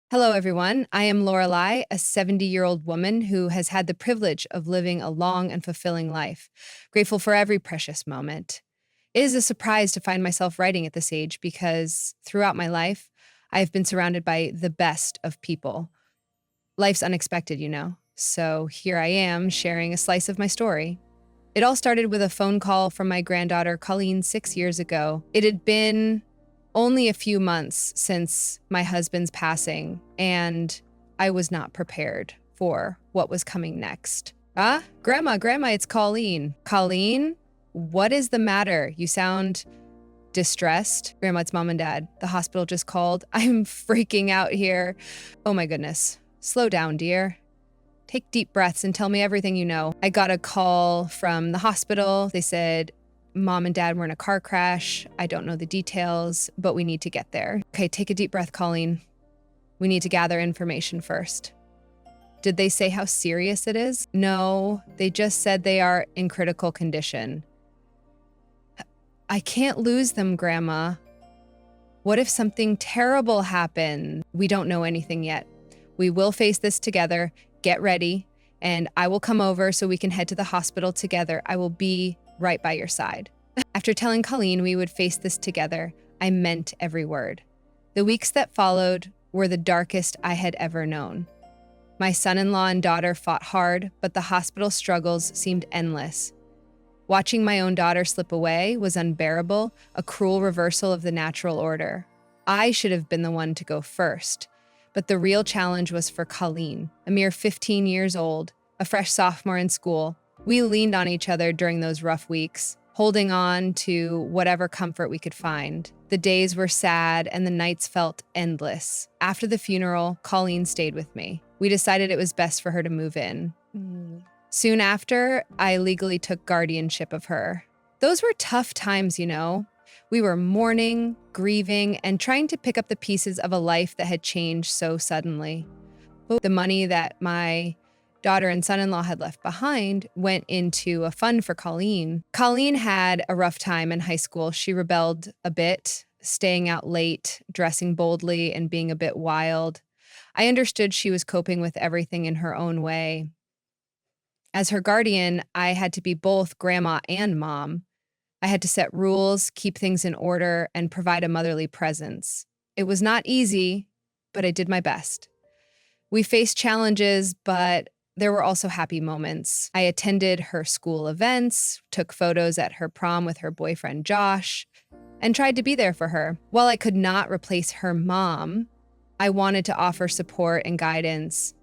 Hello, everyone. I am Lorelei, a 70-year-old woman who has had the privilege of living a long and fulfilling life, grateful for every precious moment. It is a surprise to find myself writing at this age because throughout my life, I have been surrounded by the best of people. Life's unexpected, you know. So here I am sharing a slice of my story. It all started with a phone call from my granddaughter, Colleen, 6 years ago. It had been only a few months since my husband's passing, and I was not prepared for what was coming next. Grandma, it's Colleen. Colleen, what is the matter? You sound distressed. Grandma, it's Mom and Dad. The hospital just called. I'm freaking out here. Oh my goodness. Slow down, dear. Take deep breaths and tell me everything you know. I got a call from the hospital. They said, Mom and Dad were in a car crash. I don't know the details, but we need to get there. Okay, take a deep breath, Colleen. We need to gather information first. Did they say how serious it is? No, they just said they are in critical condition. I can't lose them, Grandma. What if something terrible happened? We don't know anything yet. We will face this together. Get ready, and I will come over so we can head to the hospital together. I will be right by your side. After telling Colleen we would face this together, I meant every word. The weeks that followed were the darkest I had ever known. My son-in-law and daughter fought hard, but the hospital struggles seemed endless. Watching my own daughter slip away was unbearable, a cruel reversal of the natural order. I should have been the one to go first. But the real challenge was for Colleen, a mere 15 years old, a fresh sophomore in school. We leaned on each other during those rough weeks, holding on to whatever comfort we could find. The days were sad and the nights felt endless. After the funeral, Colleen stayed with me. We decided it was best for her to move in. Soon after, I legally took guardianship of her. Those were tough times, you know. We were mourning, grieving, and trying to pick up the pieces of a life that had changed so suddenly. The money that my daughter and son-in-law had left behind went into a fund for Colleen. Colleen had a rough time in high school. She rebelled a bit, staying out late, dressing boldly, and being a bit wild. I understood she was coping with everything in her own way. As her guardian, I had to be both grandma and mom. I had to set rules, keep things in order, and provide a motherly presence. It was not easy, but I did my best. We faced challenges, but there were also happy moments. I attended her school events, took photos at her prom with her boyfriend Josh, and tried to be there for her. While I could not replace her mom, I wanted to offer support and guidance.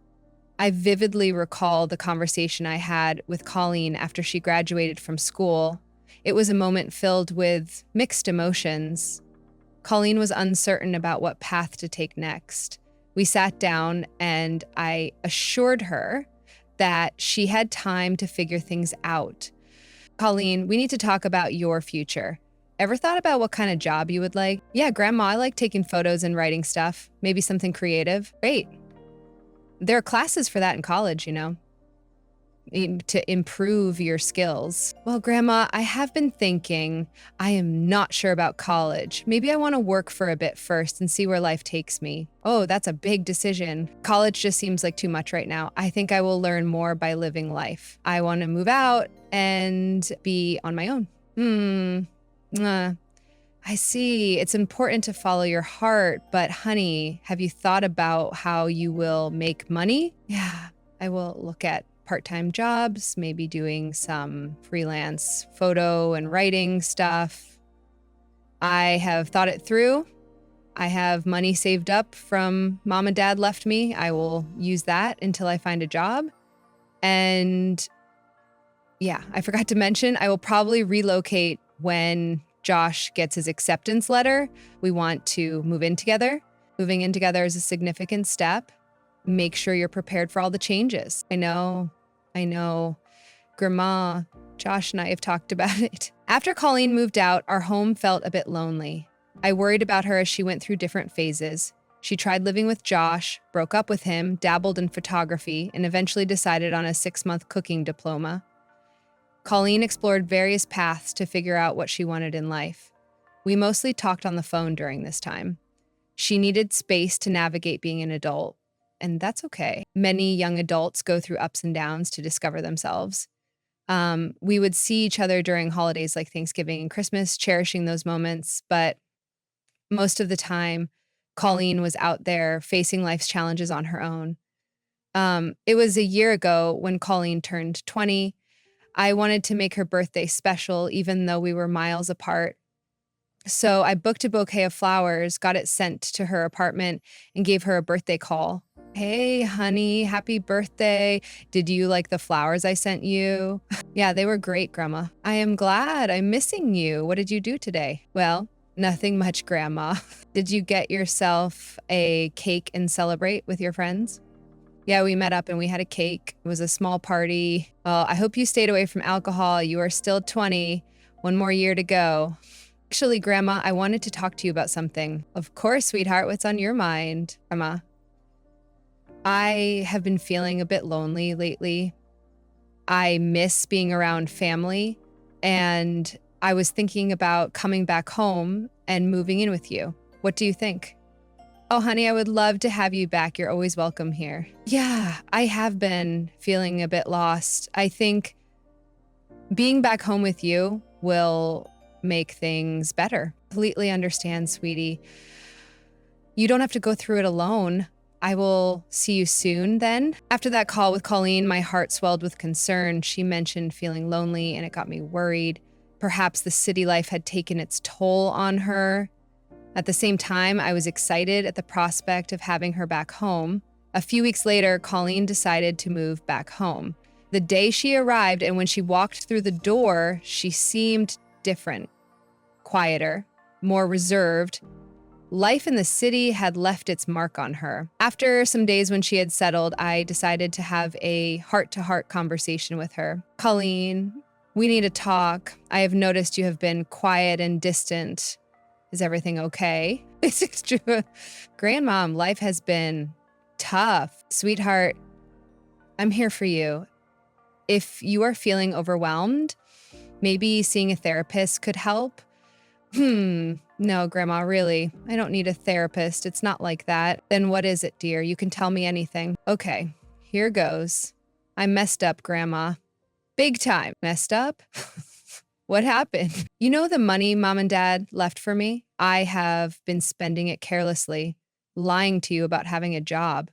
I vividly recall the conversation I had with Colleen after she graduated from school. It was a moment filled with mixed emotions. Colleen was uncertain about what path to take next. We sat down and I assured her that she had time to figure things out. Colleen, we need to talk about your future. Ever thought about what kind of job you would like? Yeah, Grandma, I like taking photos and writing stuff. Maybe something creative. Great. There are classes for that in college, you know, to improve your skills. Well, Grandma, I have been thinking, I am not sure about college. Maybe I want to work for a bit first and see where life takes me. Oh, that's a big decision. College just seems like too much right now. I think I will learn more by living life. I want to move out and be on my own. I see. It's important to follow your heart, but honey, have you thought about how you will make money? Yeah, I will look at part-time jobs, maybe doing some freelance photo and writing stuff. I have thought it through. I have money saved up from Mom and Dad left me. I will use that until I find a job. And yeah, I forgot to mention, I will probably relocate when Josh gets his acceptance letter. We want to move in together. Moving in together is a significant step. Make sure you're prepared for all the changes. I know. Grandma, Josh and I have talked about it. After Colleen moved out, our home felt a bit lonely. I worried about her as she went through different phases. She tried living with Josh, broke up with him, dabbled in photography, and eventually decided on a 6-month cooking diploma. Colleen explored various paths to figure out what she wanted in life. We mostly talked on the phone during this time. She needed space to navigate being an adult, and that's okay. Many young adults go through ups and downs to discover themselves. We would see each other during holidays like Thanksgiving and Christmas, cherishing those moments, but most of the time, Colleen was out there facing life's challenges on her own. It was a year ago when Colleen turned 20. I wanted to make her birthday special, even though we were miles apart. So I booked a bouquet of flowers, got it sent to her apartment, and gave her a birthday call. Hey, honey, happy birthday. Did you like the flowers I sent you? Yeah, they were great, Grandma. I am glad. I'm missing you. What did you do today? Well, nothing much, Grandma. Did you get yourself a cake and celebrate with your friends? Yeah, we met up and we had a cake. It was a small party. Well, I hope you stayed away from alcohol. You are still 20. One more year to go. Actually, Grandma, I wanted to talk to you about something. Of course, sweetheart, what's on your mind? Grandma, I have been feeling a bit lonely lately. I miss being around family, and I was thinking about coming back home and moving in with you. What do you think? Oh, honey, I would love to have you back. You're always welcome here. Yeah, I have been feeling a bit lost. I think being back home with you will make things better. Completely understand, sweetie. You don't have to go through it alone. I will see you soon then. After that call with Colleen, my heart swelled with concern. She mentioned feeling lonely, and it got me worried. Perhaps the city life had taken its toll on her. At the same time, I was excited at the prospect of having her back home. A few weeks later, Colleen decided to move back home. The day she arrived and when she walked through the door, she seemed different, quieter, more reserved. Life in the city had left its mark on her. After some days when she had settled, I decided to have a heart-to-heart conversation with her. Colleen, we need to talk. I have noticed you have been quiet and distant. Is everything okay? It's true. Grandmom, life has been tough. Sweetheart, I'm here for you. If you are feeling overwhelmed, maybe seeing a therapist could help. No, Grandma, really. I don't need a therapist. It's not like that. Then what is it, dear? You can tell me anything. Okay, here goes. I messed up, Grandma. Big time. Messed up? What happened? You know the money Mom and Dad left for me? I have been spending it carelessly, lying to you about having a job.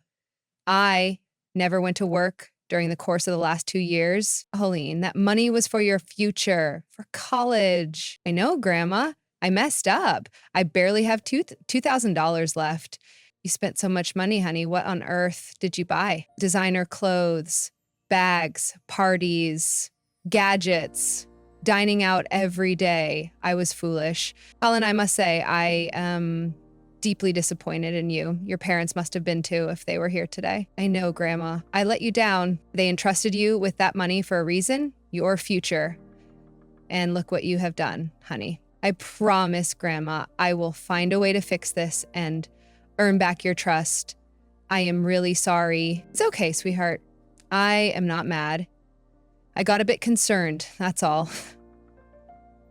I never went to work during the course of the last 2 years. Helene, that money was for your future, for college. I know, Grandma. I messed up. I barely have $2,000 left. You spent so much money, honey. What on earth did you buy? Designer clothes, bags, parties, gadgets, dining out every day. I was foolish. Colin, I must say, I am deeply disappointed in you. Your parents must have been too if they were here today. I know, Grandma. I let you down. They entrusted you with that money for a reason, your future. And look what you have done, honey. I promise, Grandma, I will find a way to fix this and earn back your trust. I am really sorry. It's okay, sweetheart. I am not mad. I got a bit concerned, that's all.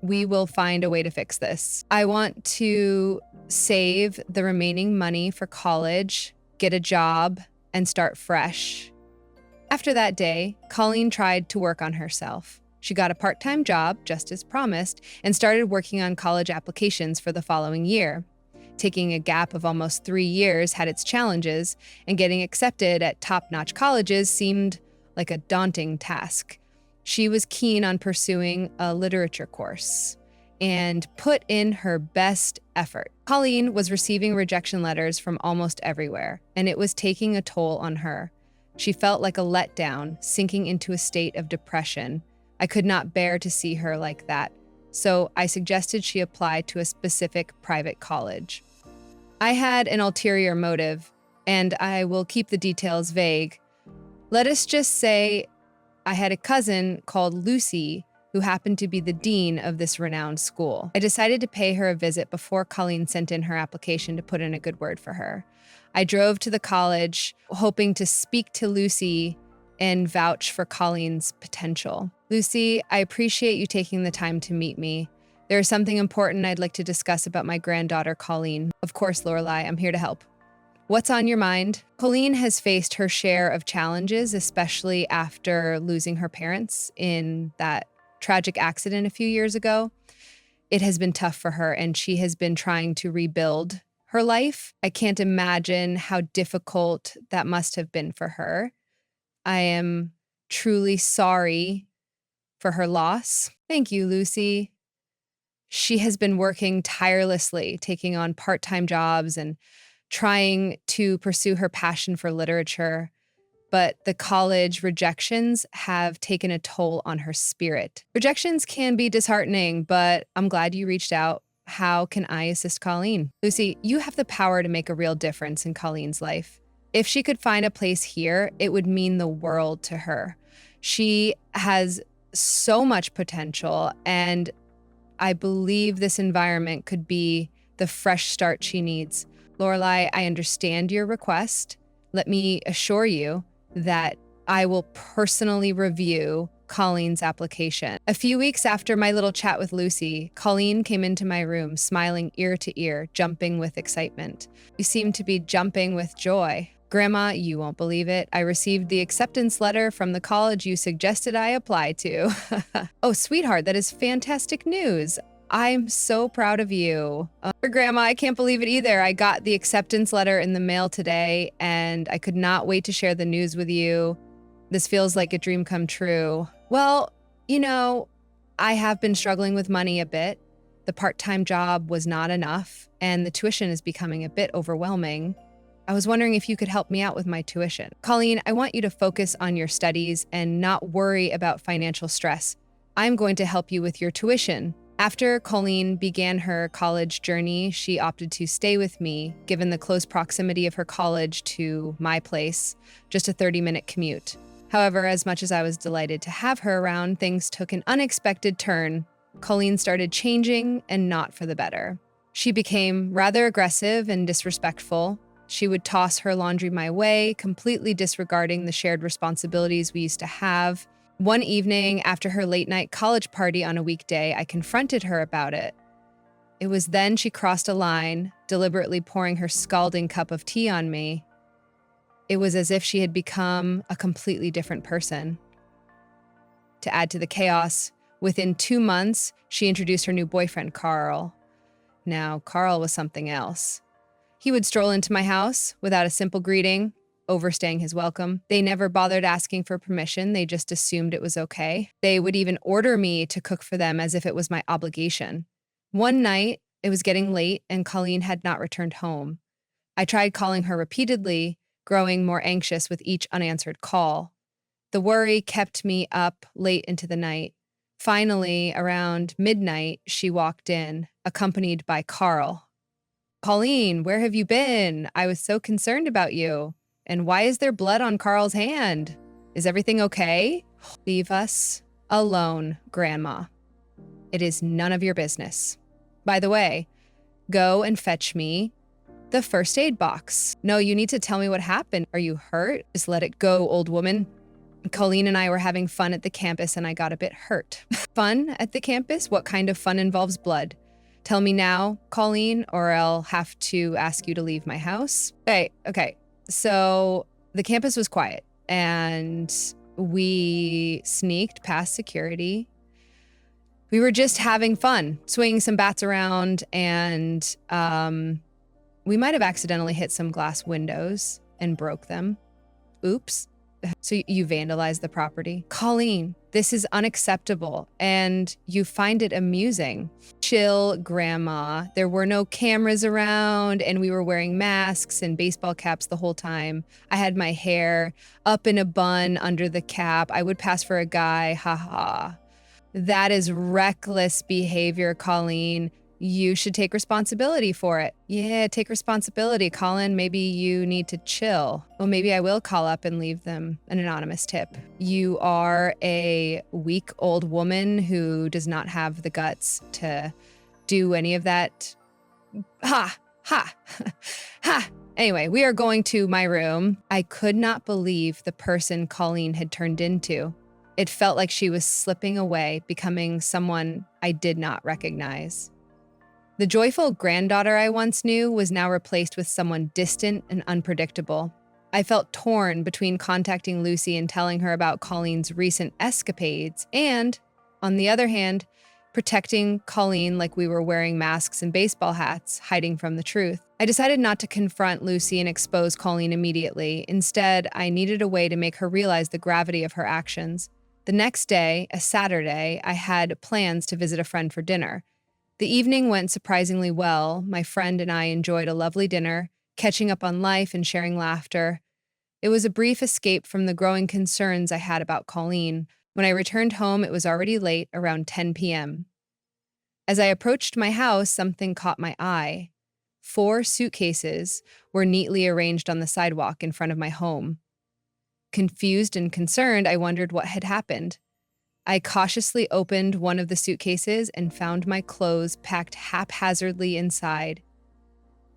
We will find a way to fix this. I want to save the remaining money for college, get a job, and start fresh. After that day, Colleen tried to work on herself. She got a part-time job, just as promised, and started working on college applications for the following year. Taking a gap of almost 3 years had its challenges, and getting accepted at top-notch colleges seemed like a daunting task. She was keen on pursuing a literature course and put in her best effort. Colleen was receiving rejection letters from almost everywhere, and it was taking a toll on her. She felt like a letdown, sinking into a state of depression. I could not bear to see her like that, so I suggested she apply to a specific private college. I had an ulterior motive, and I will keep the details vague. Let us just say I had a cousin called Lucy who happened to be the dean of this renowned school. I decided to pay her a visit before Colleen sent in her application to put in a good word for her. I drove to the college, hoping to speak to Lucy and vouch for Colleen's potential. Lucy, I appreciate you taking the time to meet me. There's something important I'd like to discuss about my granddaughter, Colleen. Of course, Lorelai, I'm here to help. What's on your mind? Colleen has faced her share of challenges, especially after losing her parents in that tragic accident a few years ago. It has been tough for her, and she has been trying to rebuild her life. I can't imagine how difficult that must have been for her. I am truly sorry for her loss. Thank you, Lucy. She has been working tirelessly, taking on part-time jobs and trying to pursue her passion for literature. But the college rejections have taken a toll on her spirit. Rejections can be disheartening, but I'm glad you reached out. How can I assist Colleen? Lucy, you have the power to make a real difference in Colleen's life. If she could find a place here, it would mean the world to her. She has so much potential, and I believe this environment could be the fresh start she needs. Lorelai, I understand your request. Let me assure you that I will personally review Colleen's application. A few weeks after my little chat with Lucy, Colleen came into my room, smiling ear to ear, jumping with excitement. You seem to be jumping with joy. Grandma, you won't believe it. I received the acceptance letter from the college you suggested I apply to. Oh, sweetheart, that is fantastic news. I'm so proud of you. Grandma, I can't believe it either. I got the acceptance letter in the mail today, and I could not wait to share the news with you. This feels like a dream come true. Well, I have been struggling with money a bit. The part-time job was not enough, and the tuition is becoming a bit overwhelming. I was wondering if you could help me out with my tuition. Colleen, I want you to focus on your studies and not worry about financial stress. I'm going to help you with your tuition. After Colleen began her college journey, she opted to stay with me, given the close proximity of her college to my place, just a 30-minute commute. However, as much as I was delighted to have her around, things took an unexpected turn. Colleen started changing, and not for the better. She became rather aggressive and disrespectful. She would toss her laundry my way, completely disregarding the shared responsibilities we used to have. One evening, after her late-night college party on a weekday, I confronted her about it. It was then she crossed a line, deliberately pouring her scalding cup of tea on me. It was as if she had become a completely different person. To add to the chaos, within 2 months, she introduced her new boyfriend, Carl. Now, Carl was something else. He would stroll into my house without a simple greeting, overstaying his welcome. They never bothered asking for permission. They just assumed it was okay. They would even order me to cook for them as if it was my obligation. One night, it was getting late and Colleen had not returned home. I tried calling her repeatedly, growing more anxious with each unanswered call. The worry kept me up late into the night. Finally, around midnight, she walked in, accompanied by Carl. Colleen, where have you been? I was so concerned about you. And why is there blood on Carl's hand? Is everything okay? Leave us alone, Grandma. It is none of your business. By the way, go and fetch me the first aid box. No, you need to tell me what happened. Are you hurt? Just let it go, old woman. Colleen and I were having fun at the campus and I got a bit hurt. Fun at the campus? What kind of fun involves blood? Tell me now, Colleen, or I'll have to ask you to leave my house. Okay. So the campus was quiet and we sneaked past security. We were just having fun, swinging some bats around, and we might have accidentally hit some glass windows and broke them. Oops. So you vandalized the property. Colleen, this is unacceptable, and you find it amusing. Chill, Grandma. There were no cameras around, and we were wearing masks and baseball caps the whole time. I had my hair up in a bun under the cap. I would pass for a guy, haha. That is reckless behavior, Colleen. You should take responsibility for it. Yeah, take responsibility, Colin. Maybe you need to chill. Well, maybe I will call up and leave them an anonymous tip. You are a weak old woman who does not have the guts to do any of that. Ha! Anyway, we are going to my room. I could not believe the person Colleen had turned into. It felt like she was slipping away, becoming someone I did not recognize. The joyful granddaughter I once knew was now replaced with someone distant and unpredictable. I felt torn between contacting Lucy and telling her about Colleen's recent escapades and, on the other hand, protecting Colleen like we were wearing masks and baseball hats, hiding from the truth. I decided not to confront Lucy and expose Colleen immediately. Instead, I needed a way to make her realize the gravity of her actions. The next day, a Saturday, I had plans to visit a friend for dinner. The evening went surprisingly well. My friend and I enjoyed a lovely dinner, catching up on life and sharing laughter. It was a brief escape from the growing concerns I had about Colleen. When I returned home, it was already late, around 10 p.m. As I approached my house, something caught my eye. 4 suitcases were neatly arranged on the sidewalk in front of my home. Confused and concerned, I wondered what had happened. I cautiously opened one of the suitcases and found my clothes packed haphazardly inside.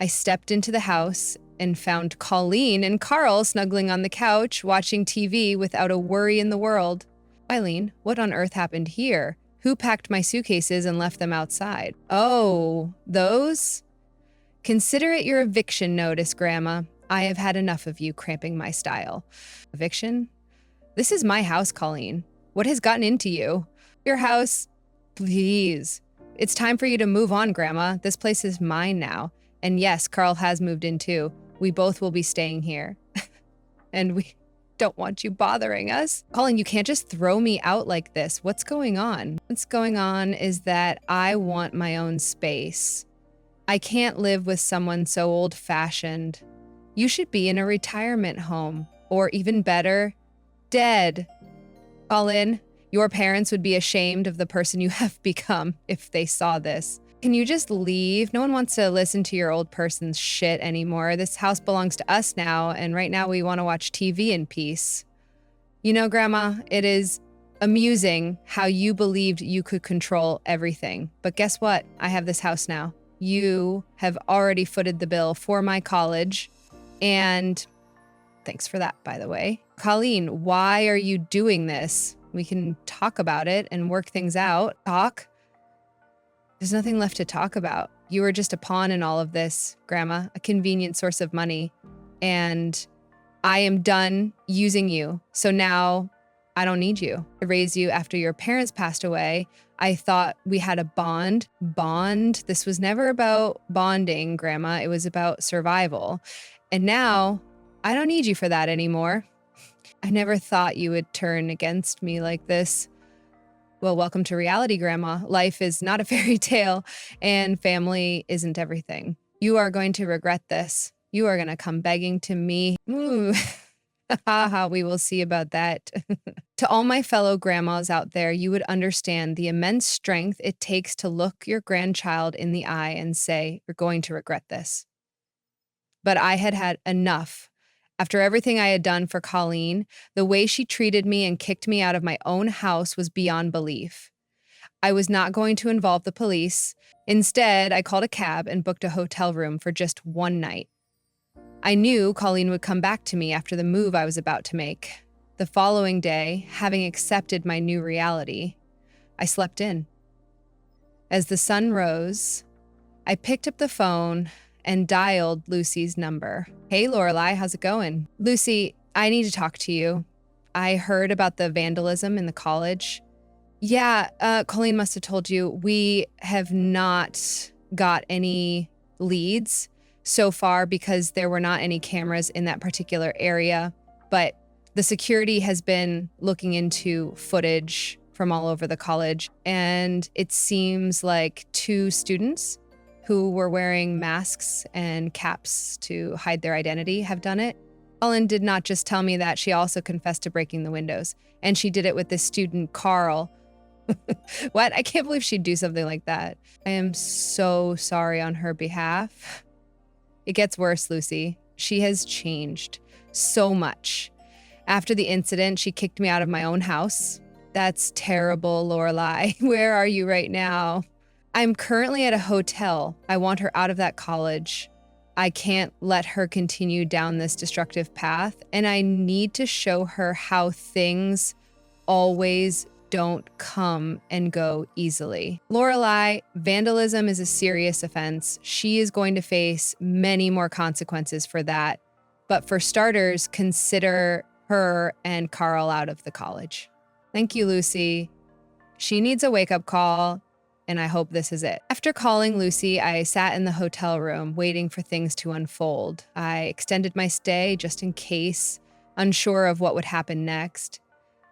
I stepped into the house and found Colleen and Carl snuggling on the couch, watching TV without a worry in the world. Eileen, what on earth happened here? Who packed my suitcases and left them outside? Oh, those? Consider it your eviction notice, Grandma. I have had enough of you cramping my style. Eviction? This is my house, Colleen. What has gotten into you? Your house? Please. It's time for you to move on, Grandma. This place is mine now. And yes, Carl has moved in too. We both will be staying here. And we don't want you bothering us. Colleen, you can't just throw me out like this. What's going on? What's going on is that I want my own space. I can't live with someone so old-fashioned. You should be in a retirement home, or even better, dead. Colin, your parents would be ashamed of the person you have become if they saw this. Can you just leave? No one wants to listen to your old person's shit anymore. This house belongs to us now, and right now we want to watch TV in peace. You know, Grandma, it is amusing how you believed you could control everything. But guess what? I have this house now. You have already footed the bill for my college, and thanks for that, by the way. Colleen, why are you doing this? We can talk about it and work things out. Talk? There's nothing left to talk about. You were just a pawn in all of this, Grandma, a convenient source of money. And I am done using you. So now I don't need you. I raised you after your parents passed away. I thought we had a bond. Bond? This was never about bonding, Grandma. It was about survival. And now I don't need you for that anymore. I never thought you would turn against me like this. Well, welcome to reality, Grandma. Life is not a fairy tale, and family isn't everything. You are going to regret this. You are going to come begging to me. Ooh. Haha, we will see about that. To all my fellow grandmas out there, you would understand the immense strength it takes to look your grandchild in the eye and say, you're going to regret this. But I had had enough. After everything I had done for Colleen, the way she treated me and kicked me out of my own house was beyond belief. I was not going to involve the police. Instead, I called a cab and booked a hotel room for just one night. I knew Colleen would come back to me after the move I was about to make. The following day, having accepted my new reality, I slept in. As the sun rose, I picked up the phone and dialed Lucy's number. Hey, Lorelai, how's it going? Lucy, I need to talk to you. I heard about the vandalism in the college. Yeah, Colleen must have told you. We have not got any leads so far because there were not any cameras in that particular area, but the security has been looking into footage from all over the college, and it seems like 2 students who were wearing masks and caps to hide their identity have done it. Ellen did not just tell me that, she also confessed to breaking the windows. And she did it with this student, Carl. What? I can't believe she'd do something like that. I am so sorry on her behalf. It gets worse, Lucy. She has changed so much. After the incident, she kicked me out of my own house. That's terrible, Lorelai. Where are you right now? I'm currently at a hotel. I want her out of that college. I can't let her continue down this destructive path, and I need to show her how things always don't come and go easily. Lorelai, vandalism is a serious offense. She is going to face many more consequences for that. But for starters, consider her and Carl out of the college. Thank you, Lucy. She needs a wake-up call, and I hope this is it. After calling Lucy, I sat in the hotel room waiting for things to unfold. I extended my stay just in case, unsure of what would happen next.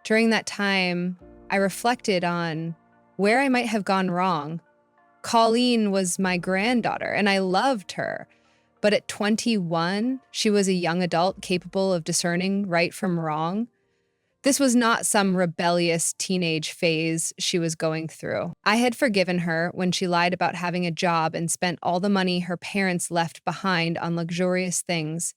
During that time, I reflected on where I might have gone wrong. Colleen was my granddaughter, and I loved her. But at 21, she was a young adult capable of discerning right from wrong. This was not some rebellious teenage phase she was going through. I had forgiven her when she lied about having a job and spent all the money her parents left behind on luxurious things.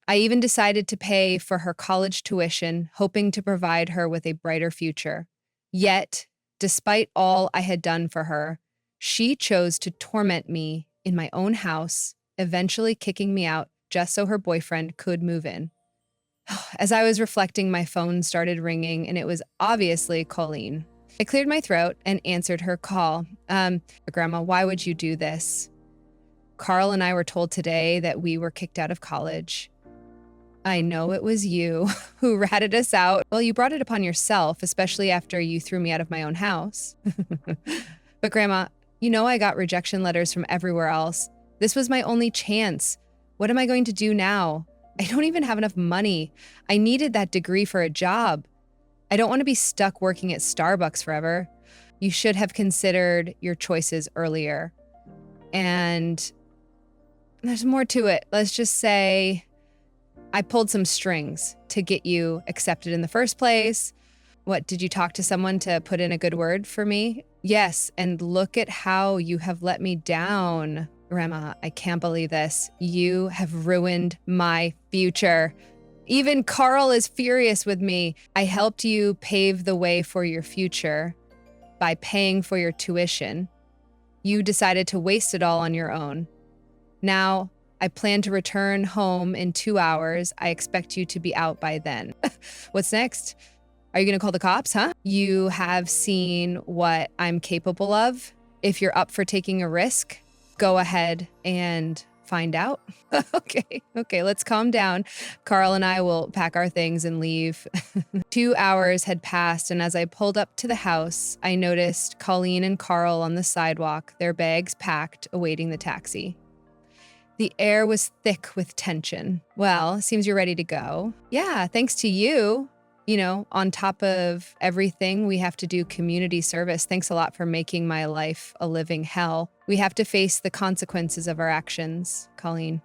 I even decided to pay for her college tuition, hoping to provide her with a brighter future. Yet, despite all I had done for her, she chose to torment me in my own house, eventually kicking me out just so her boyfriend could move in. As I was reflecting, my phone started ringing, and it was obviously Colleen. I cleared my throat and answered her call. Grandma, why would you do this? Carl and I were told today that we were kicked out of college. I know it was you who ratted us out. Well, you brought it upon yourself, especially after you threw me out of my own house. But Grandma, you know I got rejection letters from everywhere else. This was my only chance. What am I going to do now? I don't even have enough money. I needed that degree for a job. I don't want to be stuck working at Starbucks forever. You should have considered your choices earlier. And there's more to it. Let's just say I pulled some strings to get you accepted in the first place. What, did you talk to someone to put in a good word for me? Yes, and look at how you have let me down. Grandma, I can't believe this. You have ruined my future. Even Carl is furious with me. I helped you pave the way for your future by paying for your tuition. You decided to waste it all on your own. Now, I plan to return home in 2 hours. I expect you to be out by then. What's next? Are you going to call the cops, huh? You have seen what I'm capable of. If you're up for taking a risk, go ahead and find out. Okay, let's calm down. Carl and I will pack our things and leave. 2 hours had passed, and as I pulled up to the house, I noticed Colleen and Carl on the sidewalk, their bags packed, awaiting the taxi. The air was thick with tension. Well, seems you're ready to go. Yeah, thanks to you. You know, on top of everything, we have to do community service. Thanks a lot for making my life a living hell. We have to face the consequences of our actions, Colleen.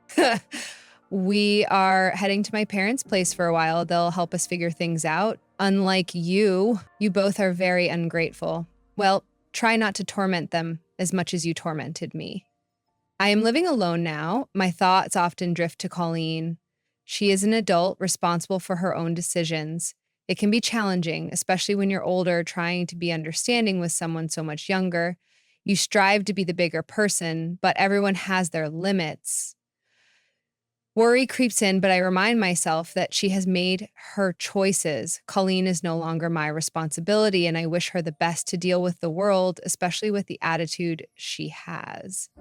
We are heading to my parents' place for a while. They'll help us figure things out. Unlike you both are very ungrateful. Well, try not to torment them as much as you tormented me. I am living alone now. My thoughts often drift to Colleen. She is an adult responsible for her own decisions. It can be challenging, especially when you're older, trying to be understanding with someone so much younger. You strive to be the bigger person, but everyone has their limits. Worry creeps in, but I remind myself that she has made her choices. Colleen is no longer my responsibility, and I wish her the best to deal with the world, especially with the attitude she has.